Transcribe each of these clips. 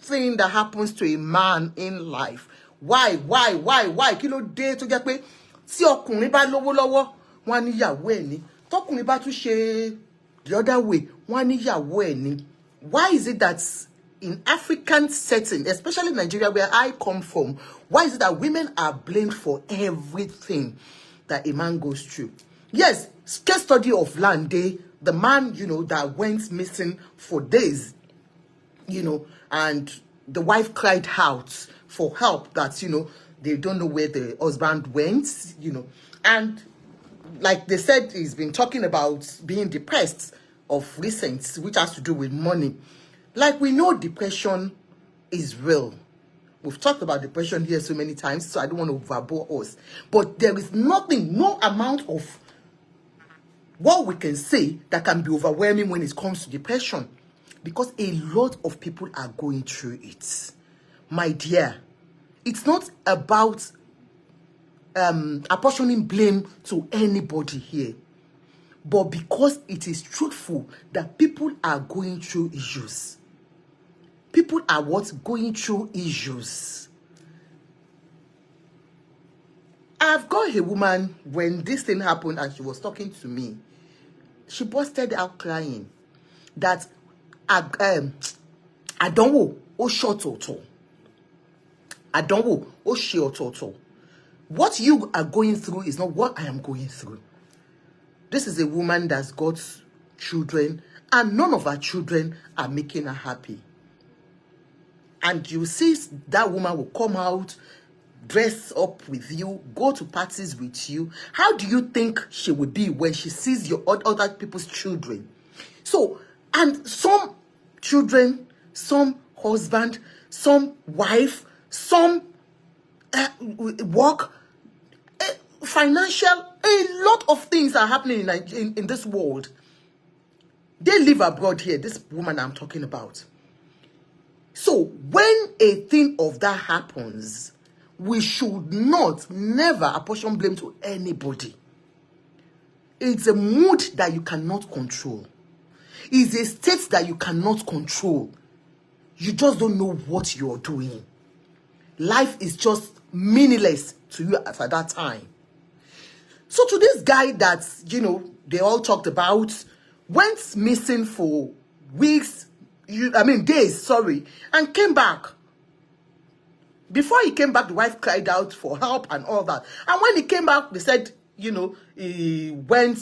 everything that happens to a man in life. Why? Kí ló dé tó jẹ́ pé tí ọkùnrin bá lówó lọ́wọ́, wọ́n á níyàwó ẹ̀ ni. Tọkùnrin bá tún ṣe the other way, wọ́n á níyàwó ẹ̀ ni. Why is it that in African setting, especially Nigeria where I come from, why is it that women are blamed for everything that a man goes through? Yes, case study of Lande, the man, that went missing for days, and the wife cried out for help that, they don't know where the husband went, and like they said, he's been talking about being depressed of recent, which has to do with money. Like, we know depression is real. We've talked about depression here so many times, so I don't want to overbore us. But there is nothing, no amount of what we can say that can be overwhelming when it comes to depression. Because a lot of people are going through it. My dear, it's not about apportioning blame to anybody here. But because it is truthful that people are going through issues. People are going through issues. I've got a woman, when this thing happened and she was talking to me, she busted out crying that I don't know, oh short or I don't know, oh short or what you are going through is not what I am going through. This is a woman that's got children, and none of her children are making her happy. And you see that woman will come out, dress up with you, go to parties with you. How do you think she will be when she sees your other people's children? So, and some children, some husband, some wife, some work, financial, a lot of things are happening in this world. They live abroad here, this woman I'm talking about. So when a thing of that happens, we should never apportion blame to anybody. It's a mood that you cannot control. It's a state that you cannot control. You just don't know what you're doing. Life is just meaningless to you at that time. So to this guy that, they all talked about, went missing for weeks, days, and came back. Before he came back, the wife cried out for help and all that. And when he came back, they said, he went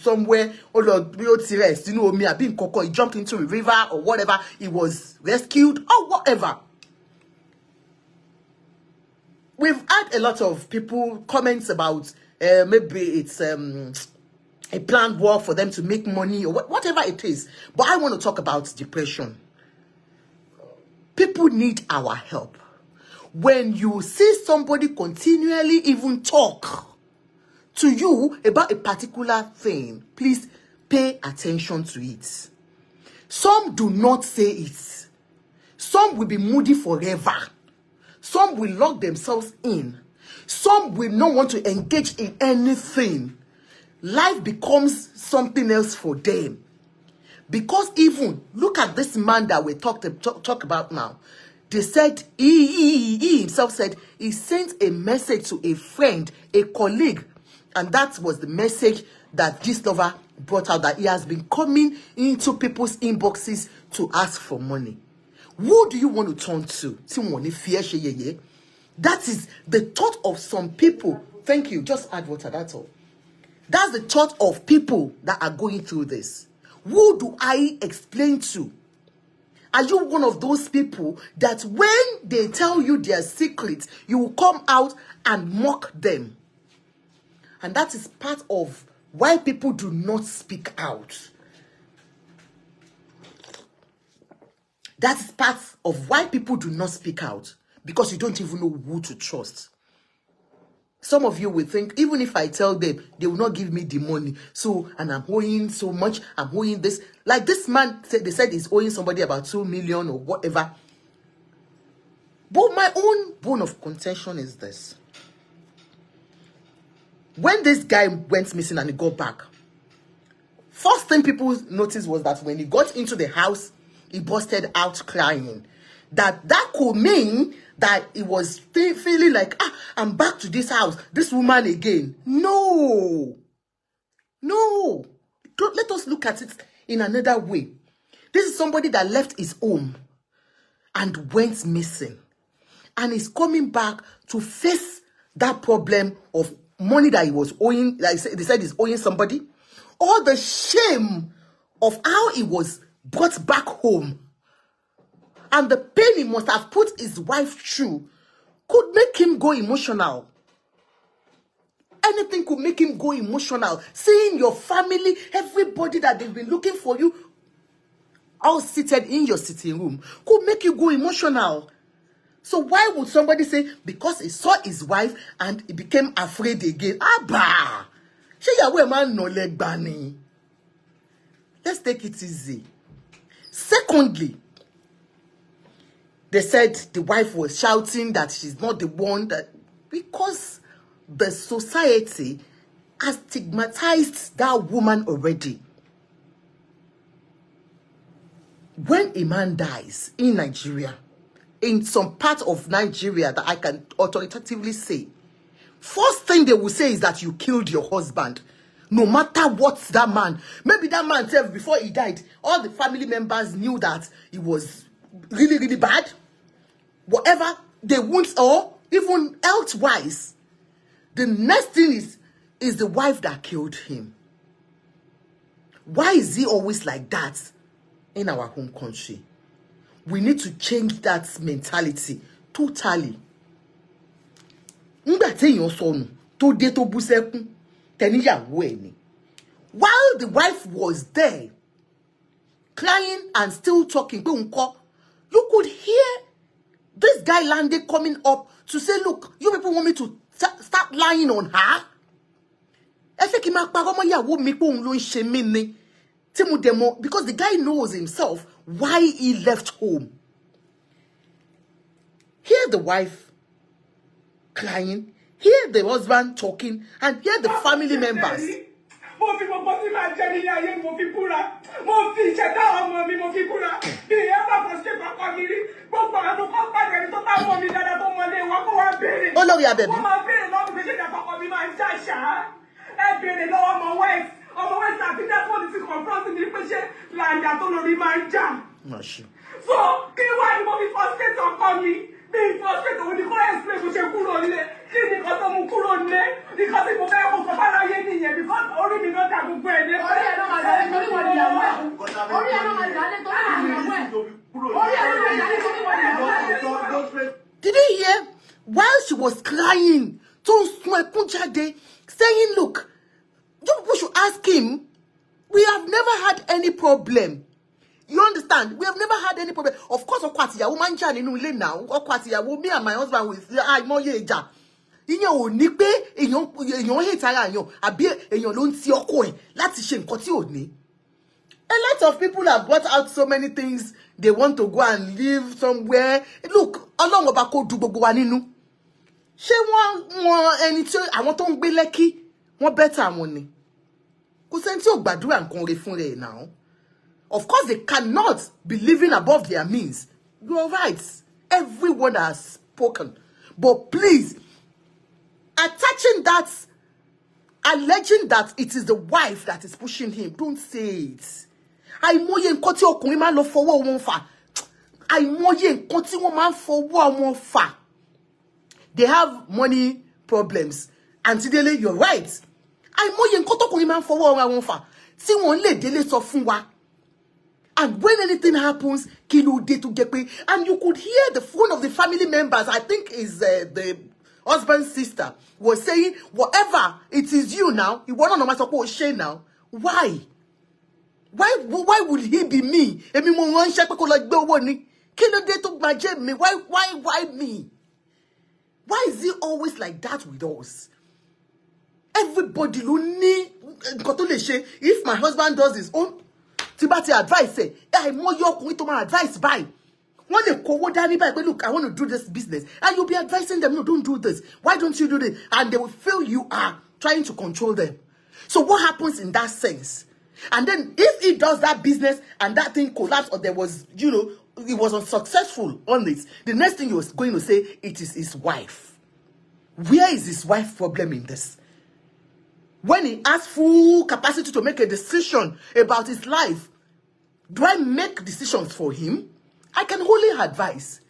somewhere, he jumped into a river or whatever, he was rescued or whatever. We've had a lot of people comments about maybe it's a planned war for them to make money or whatever it is. But I want to talk about depression. People need our help. When you see somebody continually even talk to you about a particular thing, please pay attention to it. Some do not say it. Some will be moody forever. Some will lock themselves in. Some will not want to engage in anything. Life becomes something else for them. Because even, look at this man that we talk about now. They said, he himself said, he sent a message to a friend, a colleague. And that was the message that this lover brought out, that he has been coming into people's inboxes to ask for money. Who do you want to turn to? That is the thought of some people. Thank you. Just add water, that's all. That's the thought of people that are going through this. Who do I explain to? Are you one of those people that when they tell you their secrets, you will come out and mock them? And that is part of why people do not speak out. That is part of why people do not speak out. Because you don't even know who to trust. Some of you will think, even if I tell them, they will not give me the money. So, and I'm owing so much, I'm owing this. Like this man, they said he's owing somebody about 2 million or whatever. But my own bone of contention is this. When this guy went missing and he got back, first thing people noticed was that when he got into the house, he busted out crying. that could mean that it was feeling like, I'm back to this house, this woman again. No. Let us look at it in another way. This is somebody that left his home and went missing, and is coming back to face that problem of money that he was owing. Like they said, he's owing somebody. All the shame of how he was brought back home, and the pain he must have put his wife through, could make him go emotional. Anything could make him go emotional. Seeing your family, everybody that they've been looking for you, all seated in your sitting room, could make you go emotional. So why would somebody say, because he saw his wife and he became afraid again? Abba! Let's take it easy. Secondly, they said the wife was shouting that she's not the one, that because the society has stigmatized that woman already. When a man dies in Nigeria, in some part of Nigeria that I can authoritatively say, first thing they will say is that you killed your husband. No matter what that man, maybe that man said before he died, all the family members knew that he was really, really bad. Whatever they want, or even health-wise, the next thing is the wife that killed him. Why is he always like that in our home country? We need to change that mentality totally. While the wife was there, crying and still talking, you could hear this guy Lande coming up to say, look, you people want me to start lying on her? Because the guy knows himself why he left home. Hear the wife crying, hear the husband talking, and hear the family members. So, why you frustrated on me? Being frustrated with the current place which you put on there. Because I'm put on there. Because if you go for because already not have a bread. Did you hear? While she was crying, saying, look, you people should ask him. We have never had any problem. You understand? We have never had any problem. Of course, woman now. Me and my husband with a lot of people have brought out so many things. They want to go and live somewhere. Look, along about do gbogbo wa nínú. Ṣé wọ́n ẹni tí àwọn tó ń gbé Lẹ́kì wọ́n better wọn ni. Kò sẹ́ni tí ò gbàdúrà nǹkan rere fún rẹ̀ now. Of course, they cannot be living above their means. You're right. Everyone has spoken. But please, attaching that, alleging that it is the wife that is pushing him, don't say it. Àìmọye nǹkan tí ọkùnrin máa lọ fọwọ́ wọn fà. Àìmọye nǹkan tí wọ́n máa fọwọ́ wọn fà. They have money problems. Auntie Dele, you're right. Àìmọye nǹkan tọ́kùnrin máa fọwọ́ wọn fà. Tí wọ́n lè délé sọ fún wa. And when anything happens, kilo day to get paid. And you could hear the phone of the family members, I think is the husband's sister, was saying, whatever, it is you now. You want to know my support share now. Why? Why would he be me? Kilo day to my me. Why me? Why is he always like that with us? Everybody if my husband does his own Tibati advice say, more your to my advice by. When they go down by, look, I want to do this business. And you'll be advising them, no, don't do this. Why don't you do this? And they will feel you are trying to control them. So what happens in that sense? And then if he does that business and that thing collapses, or there was, he was unsuccessful on it, the next thing he was going to say, it is his wife. Where is his wife problem in this? When he has full capacity to make a decision about his life, do I make decisions for him? I can only advise.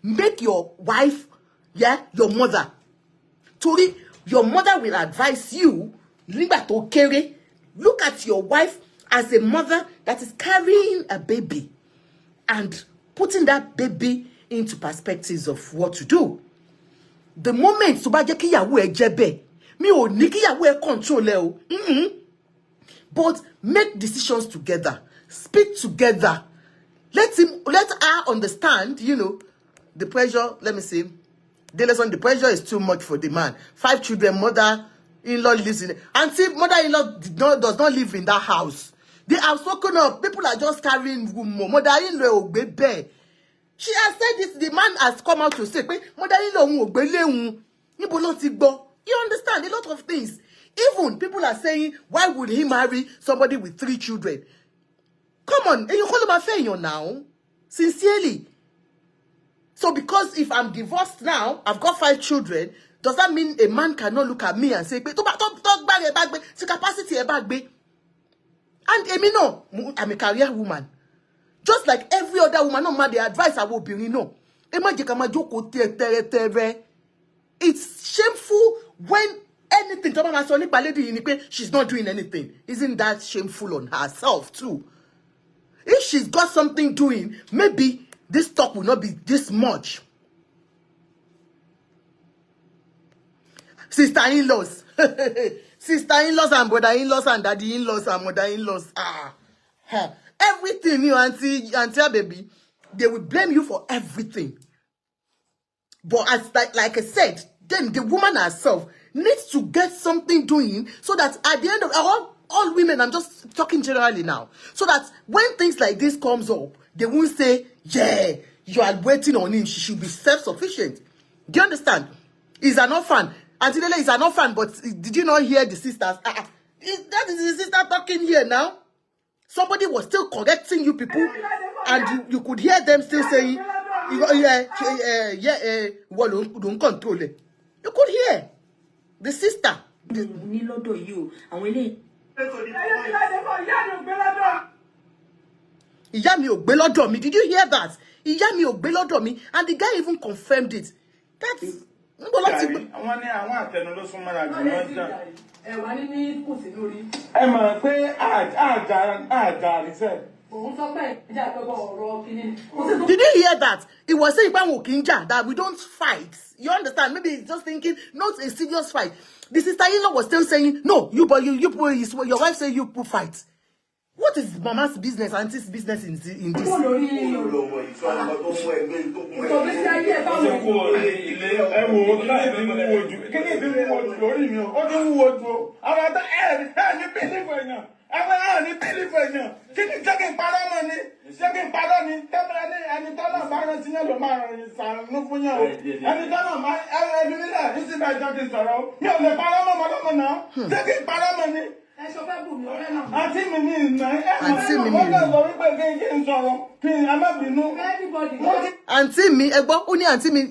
Make your wife, your mother. Tori, your mother will advise you. Look at your wife as a mother that is carrying a baby and putting that baby into perspectives of what to do. The moment to ba je kiyawo e jebe, mi ò ní kíyàwó ẹ control ẹ o. But make decisions together. Speak together. Let her understand, the pressure, let me see. The pressure is too much for the man. 5 children, mother-in-law lives in it. Auntie, mother-in-law does not live in that house. They have spoken up. People are just carrying room. Mother-in-law, baby. She has said this. The man has come out to say, mother-in-law, you understand a lot of things. Even people are saying, why would he marry somebody with 3 children? Come on, and you call him a failure now? Sincerely. So because if I'm divorced now, I've got 5 children, does that mean a man cannot look at me and say, talk back, capacity back, and no, I'm a career woman. Just like every other woman, no matter the advice I will be, it's shameful when anything, she's not doing anything. Isn't that shameful on herself too? If she's got something doing, maybe this talk will not be this much. Sister-in-laws. Sister-in-laws and brother-in-laws and daddy-in-laws and mother-in-laws. Everything, auntie baby, they will blame you for everything. But as like I said, then the woman herself needs to get something doing so that at the end of all women, I'm just talking generally now, so that when things like this comes up, they won't say, yeah, you are waiting on him. She should be self-sufficient. Do you understand? He's an orphan. Auntie Lele is an orphan, but did you not hear the sisters? That is the sister talking here now. Somebody was still correcting you people, and you could hear them still saying, well, don't control it. You could hear the sister. Did you hear that? And the guy even confirmed it. That's Did you hear that? It was saying that we don't fight. You understand? Maybe he's just thinking not a serious fight. The sister-in-law was still saying, no, your wife said you put fight. What is mama's business, auntie's business in this?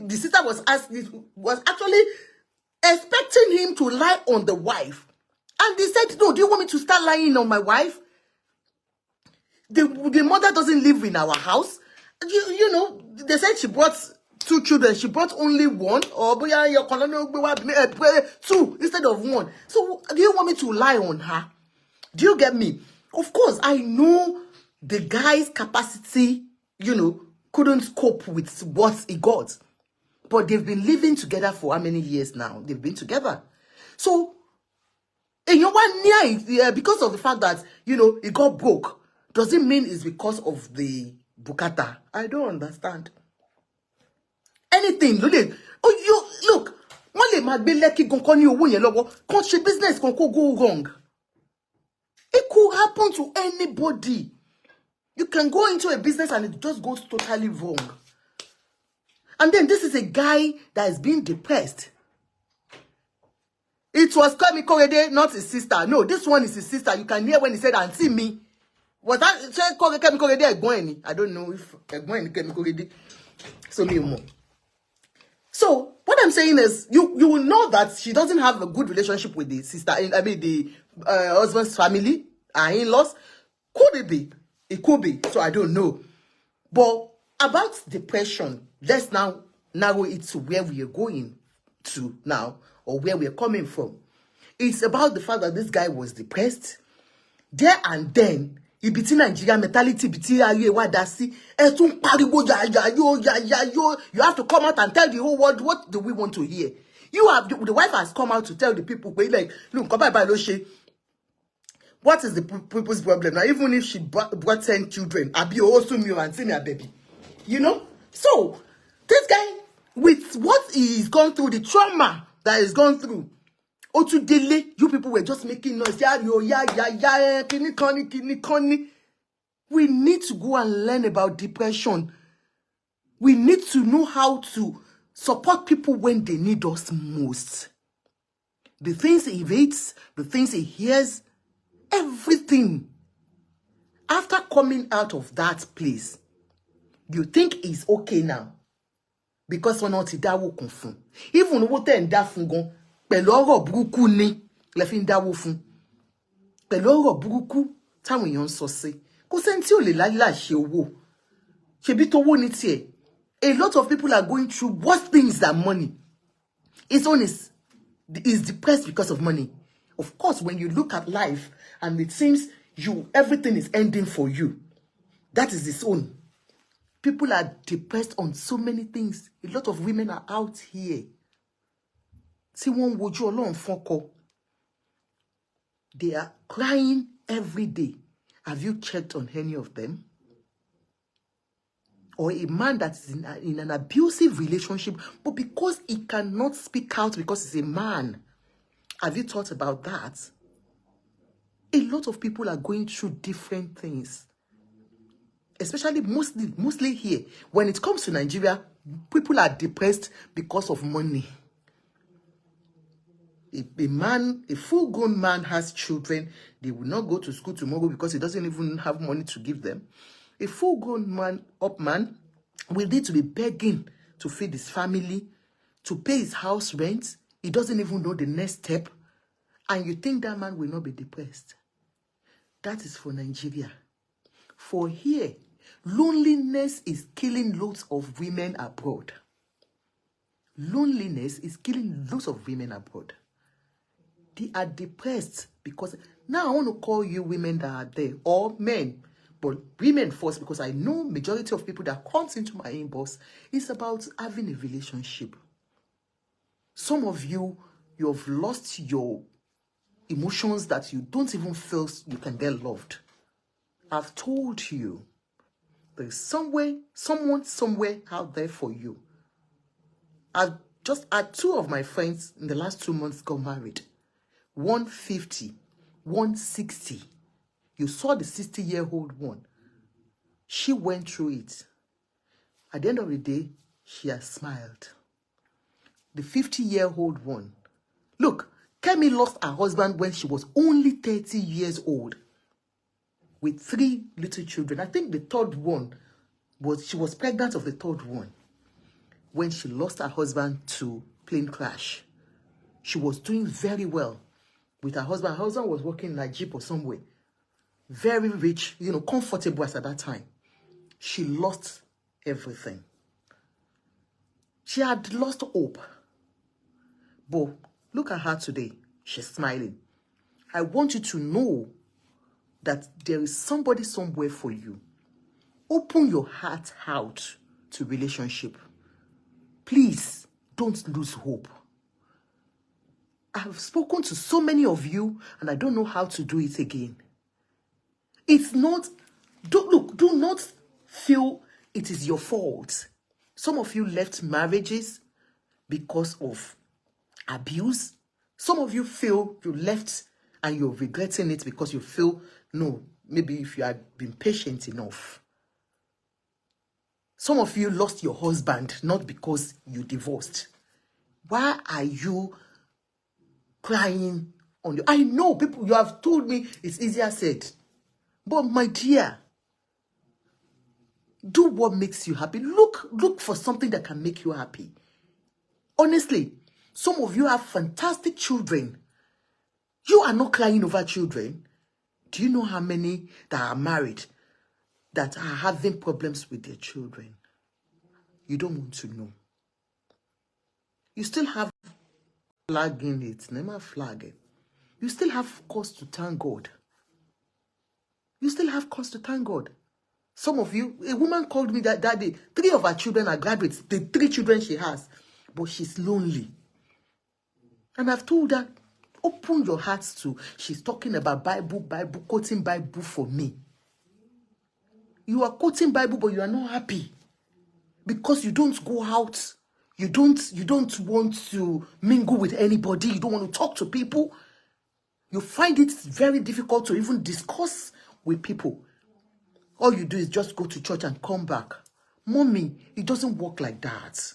The sister was actually expecting him to lie on the wife. And they said, no, do you want me to start lying on my wife? The mother doesn't live in our house. You know, they said she brought 2 children. She brought only 1. Or 2 instead of 1. So do you want me to lie on her? Do you get me? Of course, I know the guy's capacity, couldn't cope with what he got. But they've been living together for how many years now? They've been together. So, because of the fact that, it got broke, does it mean it's because of the bukata? I don't understand. Anything, look, business can go wrong. It could happen to anybody. You can go into a business and it just goes totally wrong. And then this is a guy that is being depressed. It was Kemi Korede, not his sister. No, this one is his sister. You can hear when he said, "Auntie me." Was that Kemi Korede Egwene? I don't know if Egwene Kemi Korede. So me more. So what I'm saying is, you will know that she doesn't have a good relationship with the sister. I mean the husband's family, her in-laws. Could it be? It could be. So I don't know. But about depression, let's now narrow it to where we are going to now, or where we are coming from. It's about the fact that this guy was depressed. There and then, ibiti Nigeria mentality, ibiti aye wadasi, etun pariwo yo. You have to come out and tell the whole world, what do we want to hear? The wife has come out to tell the people, like, look, what is the people's problem now? Even if she brought 10 children, Abi also me and see me a baby, you know. So this guy, with what he's gone through, the trauma that he's gone through, Otudele, you people were just making noise. Kini. We need to go and learn about depression. We need to know how to support people when they need us most. The things he reads, the things he hears, everything. After coming out of that place, you think he's okay now. Because we're not dawo kun fun. Even what and da fun gan, pẹ̀lú ọ̀rọ̀ burúkú ni lẹ fi ń dáwó fún. Pẹ̀lú ọ̀rọ̀ burúkú táwọn èèyàn ń sọ sí. Kò sẹ́ni tí ò lè láyé ṣe owó. Ṣebí tówó ní tiẹ̀. A lot of people are going through worse things than money. His own is depressed because of money. Of course, when you look at life and it seems everything is ending for you, that is his own. People are depressed on so many things. A lot of women are out here. They are crying every day. Have you checked on any of them? Or a man that is in an abusive relationship, but because he cannot speak out because he's a man. Have you thought about that? A lot of people are going through different things. Especially mostly here. When it comes to Nigeria, people are depressed because of money. A full-grown man has children, they will not go to school tomorrow because he doesn't even have money to give them. A full-grown man will need to be begging to feed his family, to pay his house rent. He doesn't even know the next step. And you think that man will not be depressed. That is for Nigeria. For here, loneliness is killing loads of women abroad. Loneliness is killing loads of women abroad. They are depressed because now I want to call you women that are there, or men, but women first, because I know majority of people that comes into my inbox is about having a relationship. Some of you have lost your emotions that you don't even feel you can get loved. I've told you, there's someone somewhere out there for you. I've just had 2 of my friends in the last 2 months got married. 150, 160. You saw the 60-year-old one. She went through it. At the end of the day, she has smiled. The 50-year-old one. Look, Kemi lost her husband when she was only 30 years old. With 3 little children. I think the third one she was pregnant of the third one. When she lost her husband to plane crash. She was doing very well with her husband. Her husband was working in a Jeep or somewhere. Very rich, comfortable as at that time. She lost everything. She had lost hope. But look at her today. She's smiling. I want you to know that there is somebody somewhere for you. Open your heart out to relationship. Please, don't lose hope. I've spoken to so many of you, and I don't know how to do it again. It's not, do not feel it is your fault. Some of you left marriages because of abuse. Some of you feel you left and you're regretting it because you feel, no, maybe if you had been patient enough. Some of you lost your husband, not because you divorced. Why are you crying on you. I know people, you have told me it's easier said. But my dear, do what makes you happy. Look for something that can make you happy. Honestly, some of you have fantastic children. You are not crying over children. Do you know how many that are married that are having problems with their children? You don't want to know. You still have flagging it. Never flag it. You still have cause to thank God. You still have cause to thank God. Some of you, a woman called me that day. 3 of her children are graduates. The 3 children she has. But she's lonely. And I've told her, open your hearts to. She's talking about Bible, quoting Bible for me. You are quoting Bible, but you are not happy. Because you don't go out. You don't want to mingle with anybody. You don't want to talk to people. You find it very difficult to even discuss with people. All you do is just go to church and come back. Mommy, it doesn't work like that.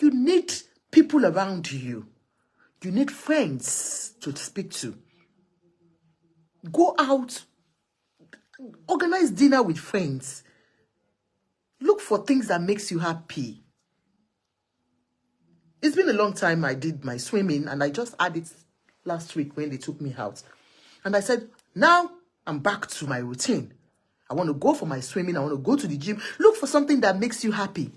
You need people around you. You need friends to speak to. Go out. Organize dinner with friends. Look for things that makes you happy. It's been a long time I did my swimming, and I just had it last week when they took me out. And I said, now I'm back to my routine. I want to go for my swimming. I want to go to the gym. Look for something that makes you happy.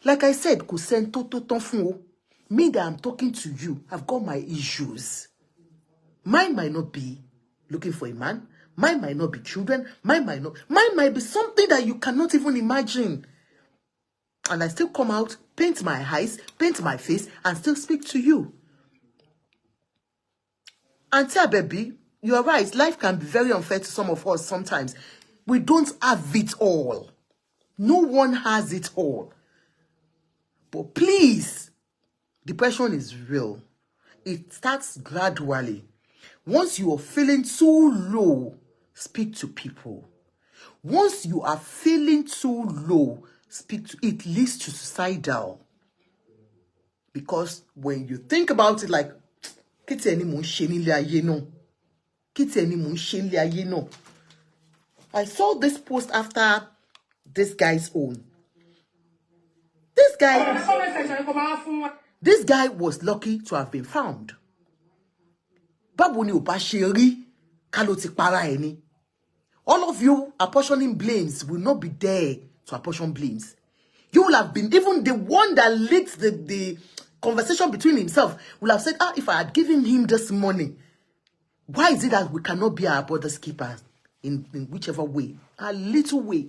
Like I said, me that I'm talking to you, I've got my issues. Mine might not be looking for a man. Mine might not be children. Mine might be something that you cannot even imagine. And I still come out, paint my eyes, paint my face, and still speak to you. Auntie baby, you are right. Life can be very unfair to some of us sometimes. We don't have it all. No one has it all. But please, depression is real. It starts gradually. Once you are feeling too low, speak to people. Once you are feeling too low, it leads to suicidal. Because when you think about it like, I saw this post after this guy's own. This guy was lucky to have been found. All of you apportioning blames will not be there to apportion blames. You will have been, even the one that leaked the conversation between himself will have said, if I had given him this money, why is it that we cannot be our brother's keepers in whichever way? A little way.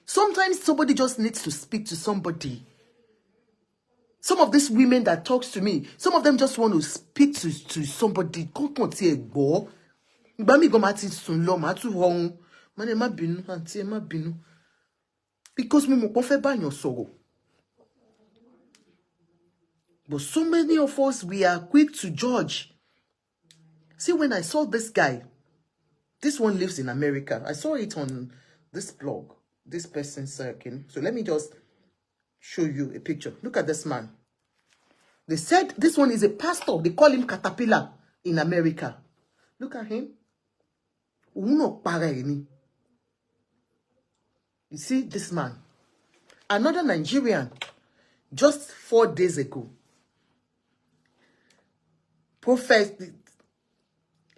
Sometimes somebody just needs to speak to somebody. Some of these women that talks to me, some of them just want to speak to somebody. Because but so many of us, we are quick to judge. See, when I saw this guy, this one lives in America. I saw it on this blog, this person's circle. So let me just show you a picture. Look at this man. They said this one is a pastor. They call him Caterpillar in America. Look at him. You see this man. Another Nigerian, just 4 days ago,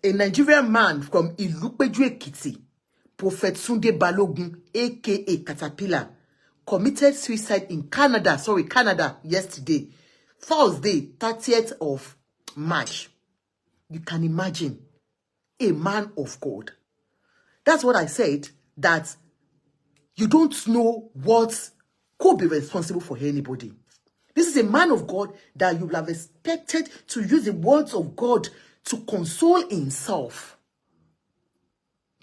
a Nigerian man from Ilupeju Ekiti, Prophet Sunday Balogun, aka Caterpillar, committed suicide in Canada yesterday, Thursday, 30th of March. You can imagine a man of God. That's what I said, that you don't know what could be responsible for anybody. This is a man of God that you would have expected to use the words of God to console himself.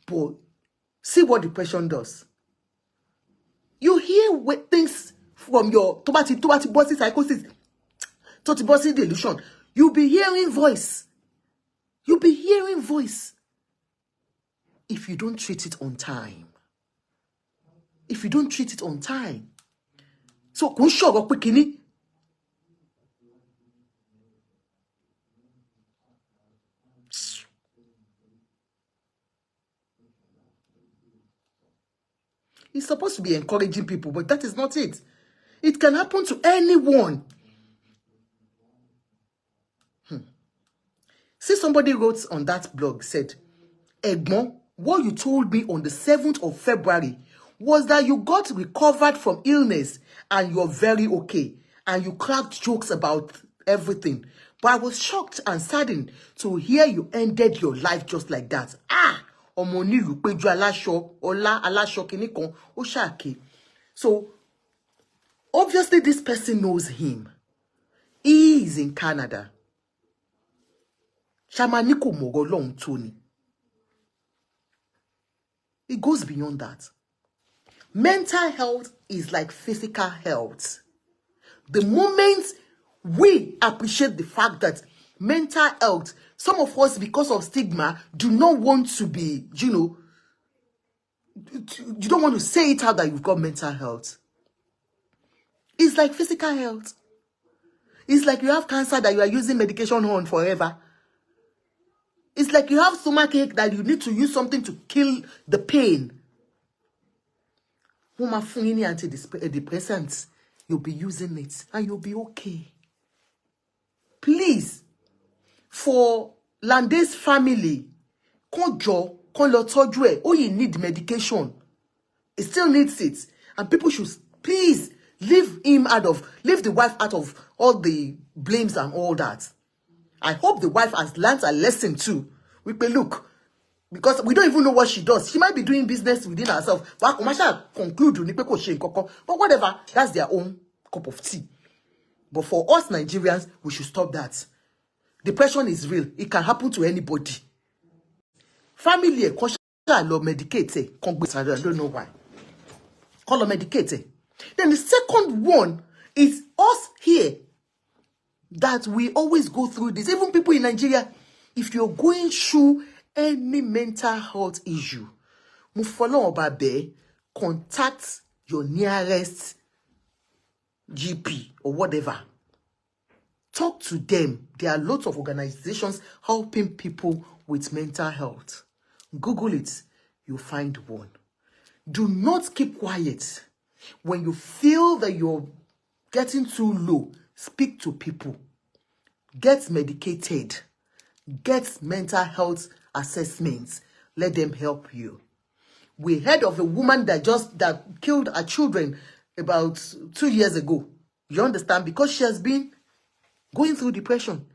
But see what depression does. You hear things from your tobati psychosis, totibossi delusion. You'll be hearing voice. You'll be hearing voice. If you don't treat it on time. If you don't treat it on time. So, kun shogo kwikini. He's supposed to be encouraging people, but that is not it. It can happen to anyone. See, somebody wrote on that blog, said, Egbon, what you told me on the 7th of February was that you got recovered from illness and you're very okay. And you cracked jokes about everything. But I was shocked and saddened to hear you ended your life just like that. Omonilu peju alasho, ola alasho kinikon, oshake. So, obviously this person knows him. He is in Canada. Shamaniko Mogolong Tony. It goes beyond that. Mental health is like physical health. The moment we appreciate the fact that mental health, some of us, because of stigma, do not want to be, you don't want to say it out that you've got mental health. It's like physical health. It's like you have cancer that you are using medication on forever. It's like you have stomachache that you need to use something to kill the pain. Antidepressants, you'll be using it and you'll be okay. Please, for Lande's family, konjo, kon lo toju e, you need medication. He still needs it. And people should please leave the wife out of all the blames and all that. I hope the wife has learned a lesson too. We may look, because we don't even know what she does. She might be doing business within herself. But whatever, that's their own cup of tea. But for us Nigerians, we should stop that. Depression is real. It can happen to anybody. Family, medicate, I don't know why. Call medicate. Then the second one is us here. That we always go through this. Even people in Nigeria, if you're going through any mental health issue, contact your nearest GP or whatever. Talk to them. There are lots of organizations helping people with mental health. Google it. You'll find one. Do not keep quiet. When you feel that you're getting too low, speak to people. Get medicated. Get mental health assessments. Let them help you. We heard of a woman that killed her children about 2 years ago. You understand? Because she has been going through depression.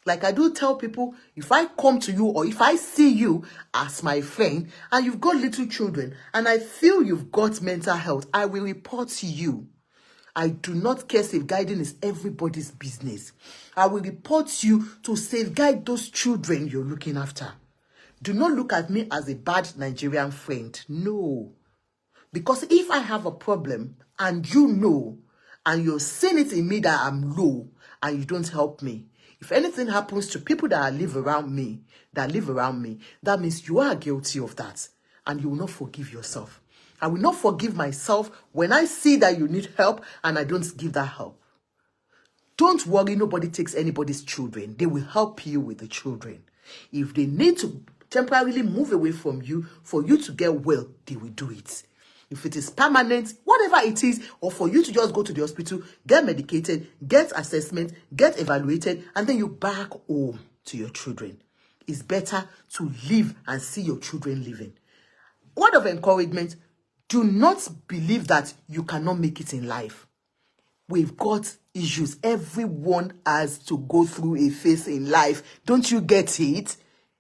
Like I do tell people, if I come to you or if I see you as my friend and you've got little children and I feel you've got mental health, I will report to you. I do not care. Safeguarding is everybody's business. I will report you to safeguard those children you're looking after. Do not look at me as a bad Nigerian friend. No. Because if I have a problem and you know, and you're seeing it in me that I'm low and you don't help me, if anything happens to people that live around me, that means you are guilty of that and you will not forgive yourself. I will not forgive myself when I see that you need help and I don't give that help. Don't worry, nobody takes anybody's children. They will help you with the children. If they need to temporarily move away from you for you to get well, they will do it. If it is permanent, whatever it is, or for you to just go to the hospital, get medicated, get assessment, get evaluated, and then you back home to your children. It's better to live and see your children living. Word of encouragement, do not believe that you cannot make it in life. We've got issues. Everyone has to go through a phase in life. Don't you get it?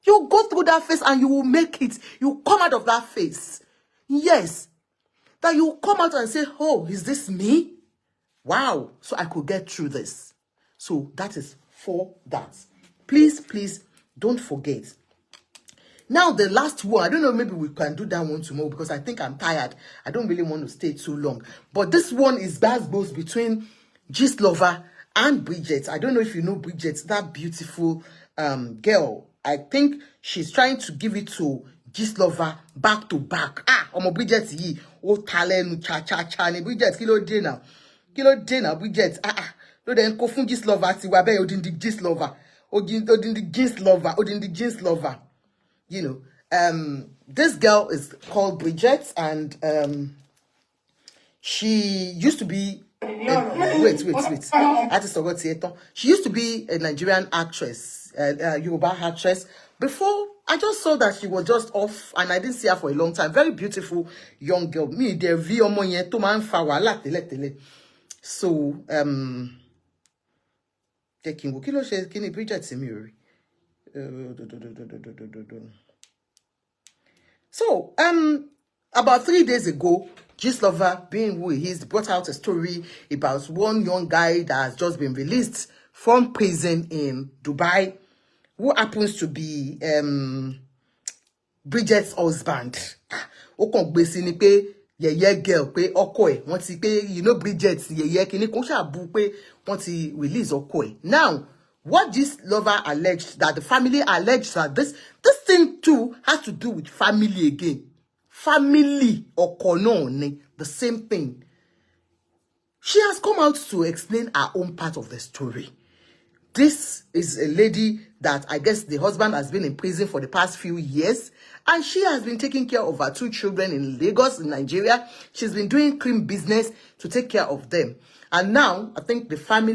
You go through that phase and you will make it. You come out of that phase. Yes. That you come out and say, oh, is this me? Wow. So I could get through this. So that is for that. Please, please don't forget. Now, the last one, I don't know, maybe we can do that one tomorrow because I think I'm tired. I don't really want to stay too long. But this one is both between Gist Lover and Bridget. I don't know if you know Bridget, that beautiful girl. I think she's trying to give it to Gist Lover back to back. Omo Bridget yi, o talenu cha ni Bridget, kilo day now. Bridget. No then ko fun Gist Lover ti wa be odin the Gist Lover. Odin the Gist Lover. You know, this girl is called Bridget, and She used to be wait. She used to be a Nigerian actress, Yoruba actress. Before, I just saw that she was just off, and I didn't see her for a long time. Very beautiful young girl. Me, the vi omo yen to man fa wala tele. So, taking kilo she kini Bridget Simiri. So, about 3 days ago, Gistlover, being who he is, brought out a story about one young guy that has just been released from prison in Dubai, who happens to be Bridget's husband. Ó kàn gbé sí ni pé yẹ̀yẹ́ girl pé ọkọ ẹ̀ wọ́n ti pé Bridget yẹ̀yẹ́ kíní kò ṣàbù pé wọ́n ti release ọkọ ẹ̀. Now, what Gistlover alleged, that the family alleged that this thing too has to do with family again. Family or kono, the same thing. She has come out to explain her own part of the story. This is a lady that I guess the husband has been in prison for the past few years, and she has been taking care of her 2 children in Lagos, in Nigeria. She's been doing cream business to take care of them. And now, I think the family